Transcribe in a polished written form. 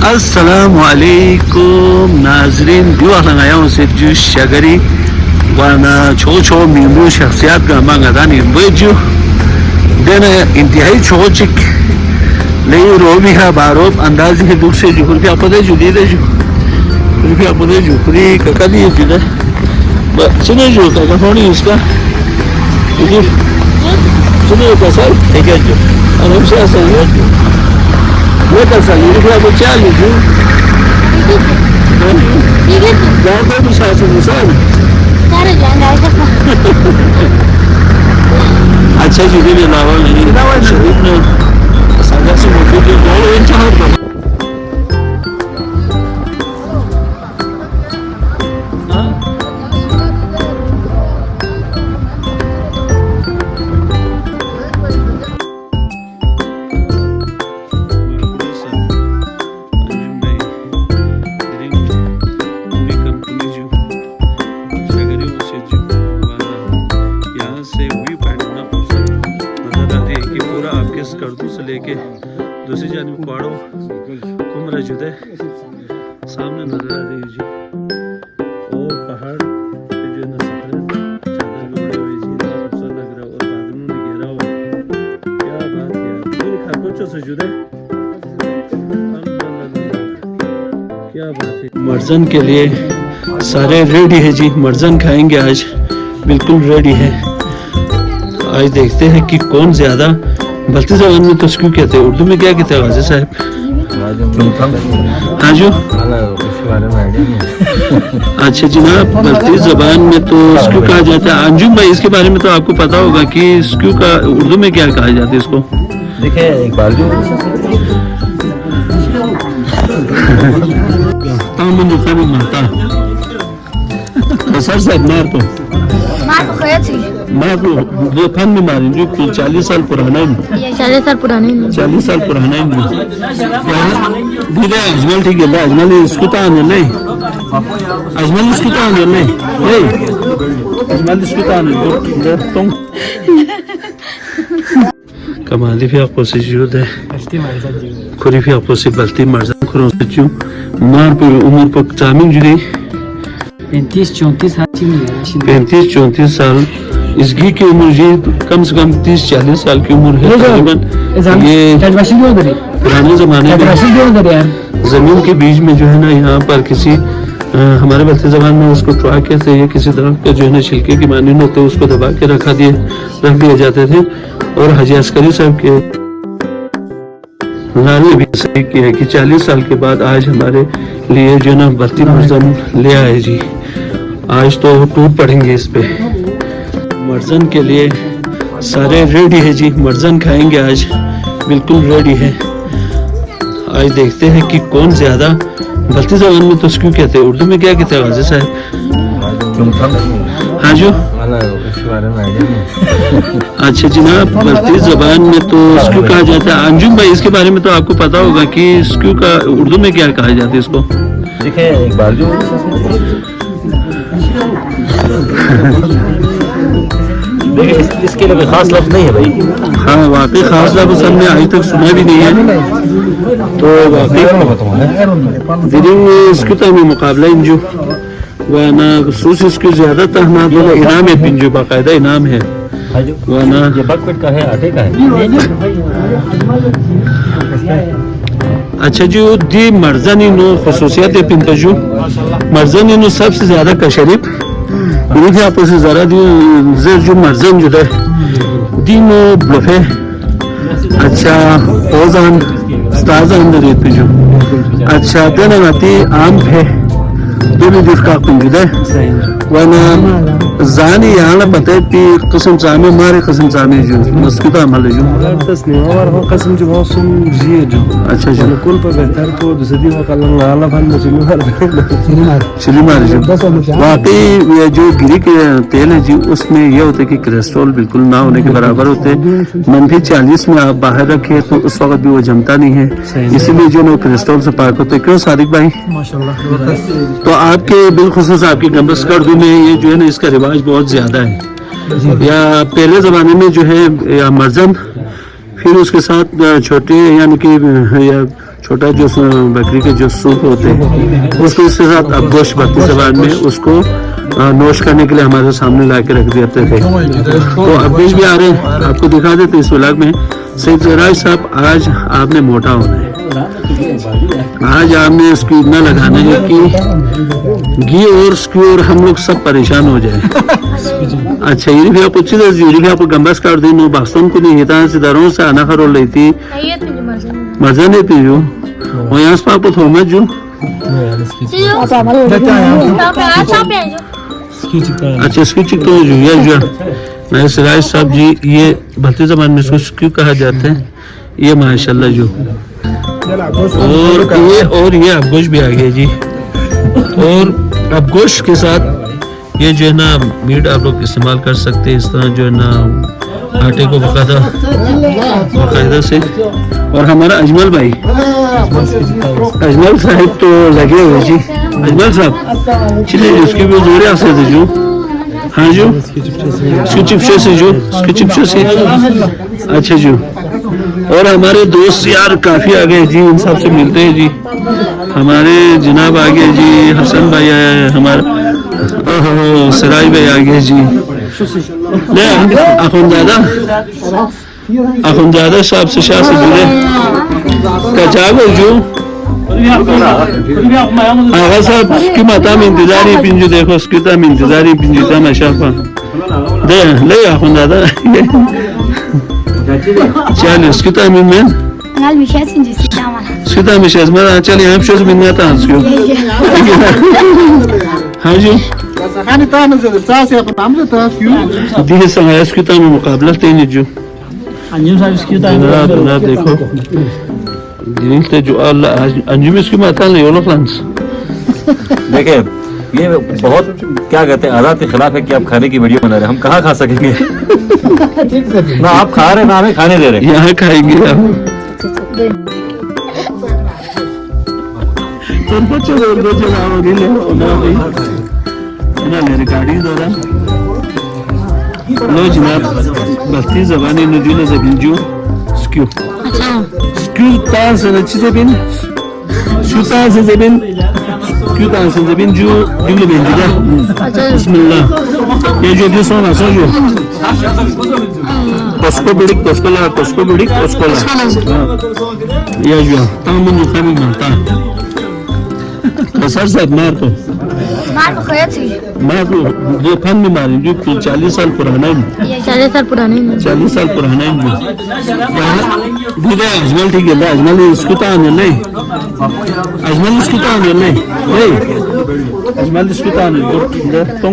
अस्सलामुअलैकुम नाजरीन, दिवा लगाया से जो शगरी वाना छो छो मीमू शख्सियत का मांगा जो देना इंतहाई छो चिक नहीं रोबी है बारोब अंदाजी है दुख से जो कुछ आप दे जो दे जो कुछ आप दे जो पूरी ककली है जो सुने जो का होनी उसका सुने का सर ठीक है जो अरे से ऐसा है जो वो कर सकते हैं क्या बच्चा है जो ठीक है जाओ तो साथ में साथ सारे जाएंगे अच्छा जी भी लावा नहीं लावा शरीफ ने साजा से मौजूद है बोलो इन चाहत पर गर्दू से लेके दूसरी जानिब पहाड़ों कुमरा जुदे सामने नजर आ रही है जी और पहाड़ पे जो है चादर लोड़े हुए जी खूबसूरत लग रहा है और बादलों ने घेरा हुआ क्या बात है पूरी खाकोचों से जुदे क्या बात है। मर्जन के लिए सारे रेडी है जी, मर्जन खाएंगे आज, बिल्कुल रेडी है। आज देखते हैं कि कौन ज्यादा बल्ती जबान में तो उसको कहते हैं, उर्दू में क्या कहते हैं गाजी साहब? हाँ जो अच्छा जनाब, बल्ती जबान में तो उसको कहा जाता है। अंजुम भाई इसके बारे में तो आपको पता होगा कि इसको का उर्दू में क्या कहा जाता है इसको? देखिए एक बार जो सर साहब मार तो मैं वो फन में मारी जो 40 साल पुराना है, 40 साल पुराना है, 40 साल पुराना है अजमल ठीक है अजमल इसको तो आने नहीं अजमल इसको तो आने नहीं अजमल इसको तो आने तुम कमाली भी आपको से जुद है खुरी भी आपको से बल्ती मर्जा खुरों से चूं मार पर उम्र पर चामिंग जुदी 35-34 साल इस घी की उम्र ये कम से कम 30-40 साल की उम्र है तकरीबन। ये पुराने जमाने में जमीन के बीच में जो है ना यहाँ पर किसी हमारे बल्ती जबान में उसको ट्रा कहते हैं, किसी तरह के जो है ना छिलके की मानी होते उसको दबा के रख दिए जाते थे। और हाजी अस्करी साहब के लाने भी सही किया कि 40 साल के बाद आज हमारे लिए जो ना बल्ती मर्जन ले आए जी। आज तो टूट पड़ेंगे इस पे। मर्जन के लिए सारे रेडी है जी, मर्जन खाएंगे आज, बिल्कुल रेडी है। आज देखते हैं कि कौन ज्यादा बल्ती जबान में तो उसको कहते हैं, उर्दू में क्या कहते हैं गाजी साहब? हाँ जो अच्छा जनाब, बल्ती जबान में तो उसको कहा जाता है। अंजुम भाई इसके बारे में तो आपको पता होगा कि इसको का उर्दू में क्या कहा जाता है इसको? देखिए एक बार जो देखिए इसके लिए खास लफ्ज नहीं है भाई। हाँ वाकई खास लफ्ज हमने अभी तक सुना भी नहीं है, तो वाकई इसके तो हमें मुकाबला इंजो वाना खसूस इसको ज्यादा तहना तो इनाम है, पिंजो बाकायदा इनाम है वाना ये बकपेट का है, आटे का है। अच्छा जो दी मर्जनी नो खसूसियत है पिंतजू मर्जनी नो सबसे ज्यादा कशरीफ देखिए आपको से जरा दी जो मर्जन जो है दीनो ब्लफे अच्छा ओजान स्ताजान दे पे जो अच्छा देना नाती आम है दोनों दिल का कुंजदे वना जानी यहाँ पता है कि किस्म चामे मारे किस्म चामे जो मस्किता अमल जो तस्नीम और वो किस्म जो बहुत सुन जी जो अच्छा जो कुल पर बेहतर तो दूसरी वो कलंग आला फन में चिली मार जो वाकई ये जो गिरी के तेल है जी उसमें ये होता है कि कोलेस्ट्रॉल बिल्कुल ना होने के बराबर होते हैं। मंफी 40 में आप बाहर रखे तो उस वक्त भी वो जमता नहीं है, इसीलिए जो ना कोलेस्ट्रॉल से पाक होते हैं। क्यों सादिक भाई? माशाल्लाह। तो आपके बिलखुसूस आपकी गंबस कर्दू में ये जो है ना इसका रिवाज बहुत ज्यादा है। या पहले ज़माने में जो है या मर्जन, फिर उसके साथ छोटे यानी कि या छोटा जो बकरी के जो सूप होते हैं उसको इसके साथ अब गोश्त भक्ति जबान में उसको नोश करने के लिए हमारे सामने ला के रख देते थे। तो अब भी आ रहे हैं, आपको दिखा देते इस व्लॉग में। सैयद जराज साहब, आज आपने मोटा होना है, आज आपने इसकी इतना लगाना है कि घी और उसकी और हम लोग सब परेशान हो जाए। अच्छा ये भी आप कुछ ये भी आपको गंबस काट दी नो बास्तों को नहीं हिता से दरों से आना खरोल रही थी मजा नहीं थी जो वो यहाँ से आपको थोड़ा जो अच्छा इसकी चिक तो जो ये मैं सिराज साहब जी, ये भक्ति जबान में इसको क्यों कहा जाता है, ये माशाल्लाह जो और ये अबगोश भी आ गया जी। और अबगोश के साथ ये जो है ना मीट आप लोग इस्तेमाल कर सकते हैं, इस तरह जो है ना आटे को बाकायदा से। और हमारा अजमल भाई, अजमल साहब तो लगे हुए जी। अजमल साहब चलिए उसकी भी जोड़े आ सकते जो, हाँ जो उसकी चिपसे से जो, उसकी चिपसे से अच्छा जो। और हमारे दोस्त यार काफी आ गए जी, इन सब से मिलते हैं जी। हमारे जनाब आ गए जी, हसन भाई आया, हमारा सराय भाई आ गए जी। अखुनजादा साहब से शाह से जुड़े कचागो जो आगा साहब की माता में इंतजारी पिंजू, देखो उसकी तम इंतजारी पिंजू था मशाफा दे ले अखुनजादा चल उसकी तम में सीता मिशाज में चल यहाँ पे शोज मिलना था उसको। हाँ जी दी संग इसकी तम मुकाबला तेनी जो जनाब देखो जिनते जो अल्लाह अंजुम इसकी माता नहीं होना फ्रांस। देखिए ये बहुत क्या कहते हैं आजाद के खिलाफ है कि आप खाने की वीडियो बना रहे हैं, हम कहाँ खा सकेंगे। ना आप खा रहे ना हमें खाने दे रहे। यहाँ खाएंगे हम रिकॉर्डिंग दौरा लो जनाब बस्ती जबानी नजूल जबीन जो स्क्यू स्क्यू तार से नची जबीन स्क्यू तार से जबीन स्क्यू तार से जबीन जो डिंग बेंजिदा बिस्मिल्लाह ये जो भी सोना सो जो कोस्को बिडिक ये जो तामुन खामी मारता सर साहब मार तो ये फन में मारी जो 40 साल पुराना है, 40 साल पुराना है बुदा अजमल ठीक है अजमल इसको तो आने नहीं अजमल इसको तो आने नहीं अजमल इसको तो आने तुम